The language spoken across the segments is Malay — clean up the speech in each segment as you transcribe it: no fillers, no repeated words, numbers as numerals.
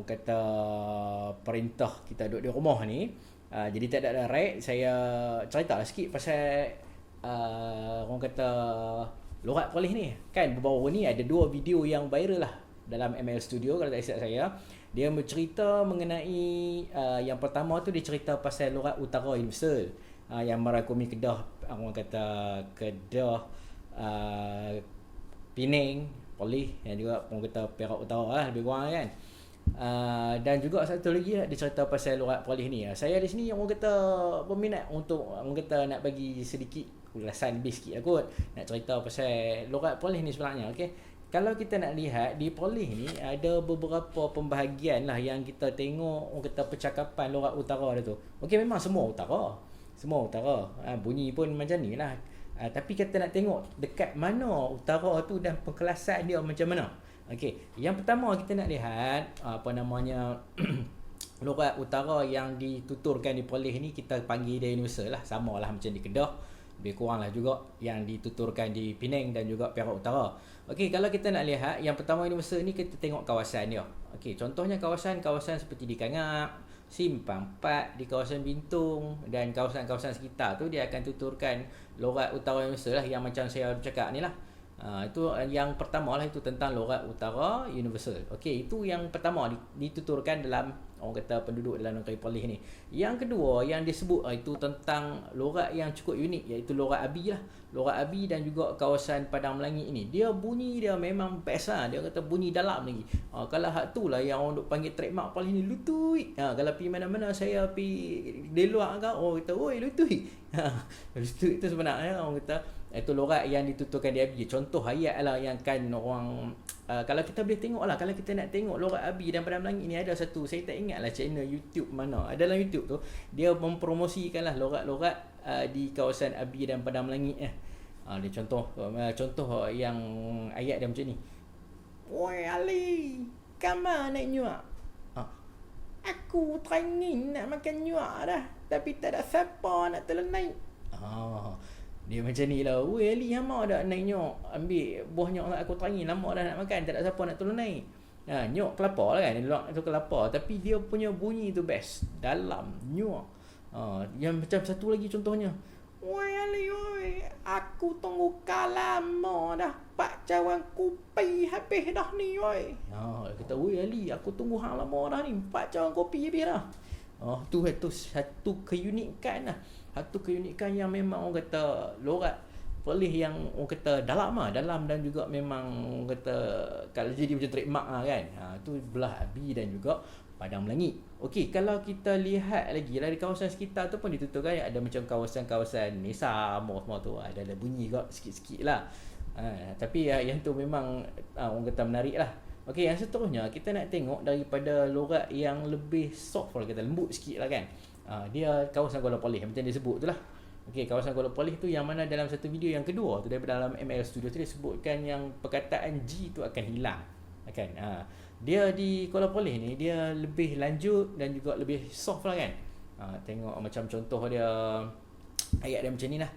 kata perintah kita duduk di rumah ni. Jadi tak ada direct, saya cerita sikit pasal orang kata lorat polis ni. Kan baru ni ada 2 video yang viral lah dalam ML Studio kalau tak silap saya. Dia bercerita mengenai yang pertama tu dia cerita pasal lorat utara Universal yang merangkumi Kedah, orang kata Kedah, Pening, Polis dan juga orang kata Perak Utara lah lebih kurang kan. Dan juga satu lagi dia cerita pasal lorat polis ni. Saya di sini orang kata berminat untuk orang kata nak bagi sedikit ulasan lebih sikit lah kot, nak cerita pasal lorat polis ni sebenarnya. Okey, kalau kita nak lihat di polis ni ada beberapa pembahagian lah yang kita tengok orang kata percakapan lorat utara dia tu. Okey, memang semua utara, bunyi pun macam ni lah. Tapi kita nak tengok dekat mana utara tu dan pengkelasan dia macam mana. Okey, yang pertama kita nak lihat apa namanya lorat utara yang dituturkan di polis ni kita panggil dia universal lah, sama lah macam di Kedah, lebih kurang lah juga yang dituturkan di Penang dan juga Perak Utara. Okey, kalau kita nak lihat yang pertama universal ni, kita tengok kawasan dia. Okey, contohnya kawasan-kawasan seperti di Kangak, Simpang 4, di kawasan Bintung dan kawasan-kawasan sekitar tu dia akan tuturkan lorat utara universal lah yang macam saya cakap ni lah. Itu yang pertama lah, itu tentang lorat utara universal. Okey, itu yang pertama dituturkan dalam orang kata penduduk dalam negeri polis ni. Yang kedua yang disebut itu tentang lorat yang cukup unik, iaitu lorat Abi lah. Lorat Abi dan juga kawasan Padang Melangit ini, dia bunyi dia memang best lah. Dia kata bunyi dalam lagi. Kalau hak tu lah yang orang duk panggil trademark polis ni, lutui. Kalau pergi mana-mana, saya pergi di luar kan, orang kata oi lutui. Lutui tu sebenarnya orang kata itu lorat yang dituturkan di Abi. Contoh ayat lah yang kan orang kalau kita boleh tengok lah, kalau kita nak tengok lorat Abi dan Padang Melangit ni, ada satu, saya tak ingat lah channel YouTube mana, ada dalam YouTube tu dia mempromosikan lah lorat-lorat di kawasan Abi dan Padang Melangit dia contoh yang ayat dia macam ni. Oi Ali, kama nak nyuak? Aku teringin nak makan nyuak dah, tapi tak ada siapa nak tolong naik. Dia macam ni lah. Weh Ali, hama dah naik nyok, ambil buah nyok aku teringin, lama dah nak makan, tak ada siapa nak tolong naik. Nyok kelapa lah kan, itu kelapa, tapi dia punya bunyi tu best, dalam nyok. Yang macam satu lagi contohnya, weh Ali, weh, aku tunggu lama dah, pak cawan kopi habis dah ni, weh. Kata, weh Ali, aku tunggu hang lama dah ni, pak cawan kopi habis dah. Tu satu keunikan lah. Satu keunikan yang memang orang kata lorat polis yang orang kata dalam dan juga memang orang kata kalau jadi macam trademark lah kan. Tu belah Abi dan juga Padang Melangit. Okey, kalau kita lihat lagi lah di kawasan sekitar tu pun dituturkan ada macam kawasan-kawasan Nesa, semua tu ada bunyi juga sikit-sikit lah. Tapi yang tu memang orang kata menarik lah. Okey, yang seterusnya kita nak tengok daripada lorat yang lebih soft, kalau kata lembut sikit lah kan. Dia kawasan Kuala Polis macam dia sebut tu lah. Okey, kawasan Kuala Polis tu yang mana dalam satu video yang kedua tu daripada dalam ML Studio tu dia sebutkan yang perkataan G tu akan hilang kan. Dia di Kuala Polis ni dia lebih lanjut dan juga lebih soft lah kan. Tengok macam contoh dia, ayat dia macam ni lah.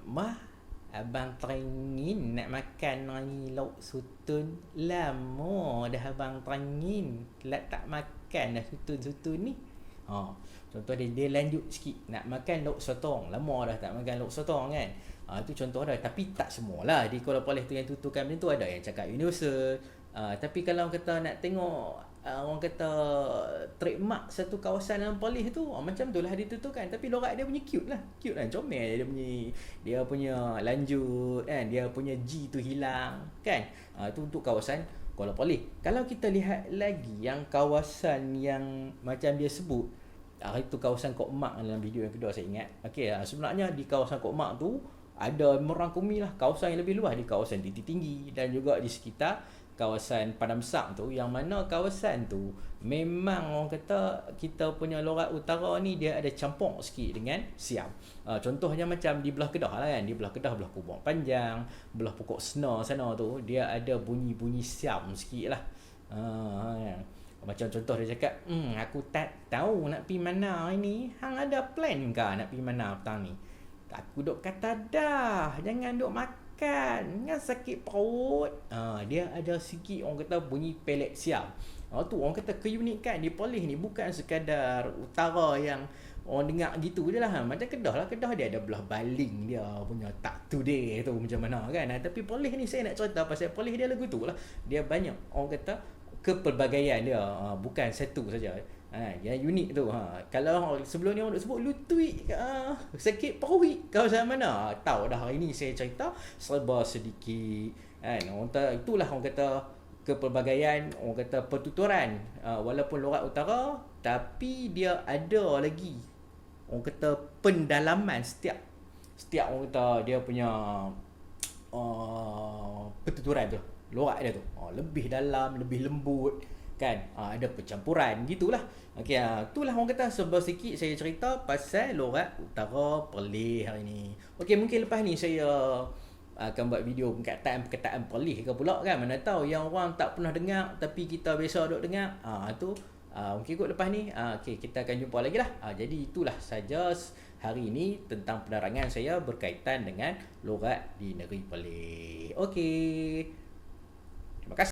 Mah abang teringin nak makan nasi lauk sutun, lama dah abang teringin tak makan dah sutun-sutun ni. Contoh dia lanjut sikit, nak makan lauk sotong, lama dah tak makan lauk sotong kan. Itu contoh dah. Tapi tak semualah di Kuala Polis tu yang tuturkan macam tu, ada yang cakap universal. Tapi kalau kita nak tengok orang kata trademark satu kawasan dalam polis tu, macam tu lah dituturkan. Tapi lorat dia punya cute lah, comel dia punya lanjut kan, dia punya G tu hilang kan. Itu untuk kawasan Kuala Polis. Kalau kita lihat lagi yang kawasan yang macam dia sebut, itu kawasan Kok Mak dalam video yang kedua saya ingat. Okey, sebenarnya di kawasan Kok Mak tu ada merangkumi lah kawasan yang lebih luas, di kawasan Titik Tinggi dan juga di sekitar kawasan Padang Besar tu, yang mana kawasan tu memang orang kata kita punya lorat utara ni dia ada campur sikit dengan Siam. Contohnya macam di belah Kedah lah kan, di belah Kedah, belah Kubang Panjang, belah Pokok Sena sana tu dia ada bunyi-bunyi Siam sikit lah. Macam contoh dia cakap, aku tak tahu nak pergi mana ini, hang ada plan ke nak pergi mana petang ni? Aku duk kata dah, jangan duk makan, kan sakit perut. Dia ada sikit orang kata bunyi pelet Siam. Tu orang kata keunikan di Perlis ni bukan sekadar utara yang orang dengar gitu je lah. Macam Kedah lah, Kedah dia ada belah baling dia punya tak today tu macam mana kan. Tapi Perlis ni saya nak cerita pasal Perlis dia lagu tu lah. Dia banyak orang kata kepelbagaian dia, bukan satu saja. Yang unik tu. Kalau sebelum ni orang nak sebut lutui, sakit perut kau sama mana, tahu dah hari ni saya cerita serba sedikit kan. Itulah orang kata kepelbagaian, orang kata pertuturan, walaupun lorat utara tapi dia ada lagi orang kata pendalaman setiap orang kata dia punya pertuturan tu, lorat dia tu lebih dalam, lebih lembut kan, ada percampuran gitulah. Okey, itulah orang kata serba sikit saya cerita pasal lorat utara Perlis hari ni. Okey, mungkin lepas ni saya akan buat video perkataan Perlis ke pula kan, mana tahu yang orang tak pernah dengar tapi kita biasa duk dengar. Tu mungkin kot lepas ni. Okey, kita akan jumpa lagi lah. Jadi itulah saja hari ini tentang penerangan saya berkaitan dengan lorat di negeri Perlis. Okey, terima kasih.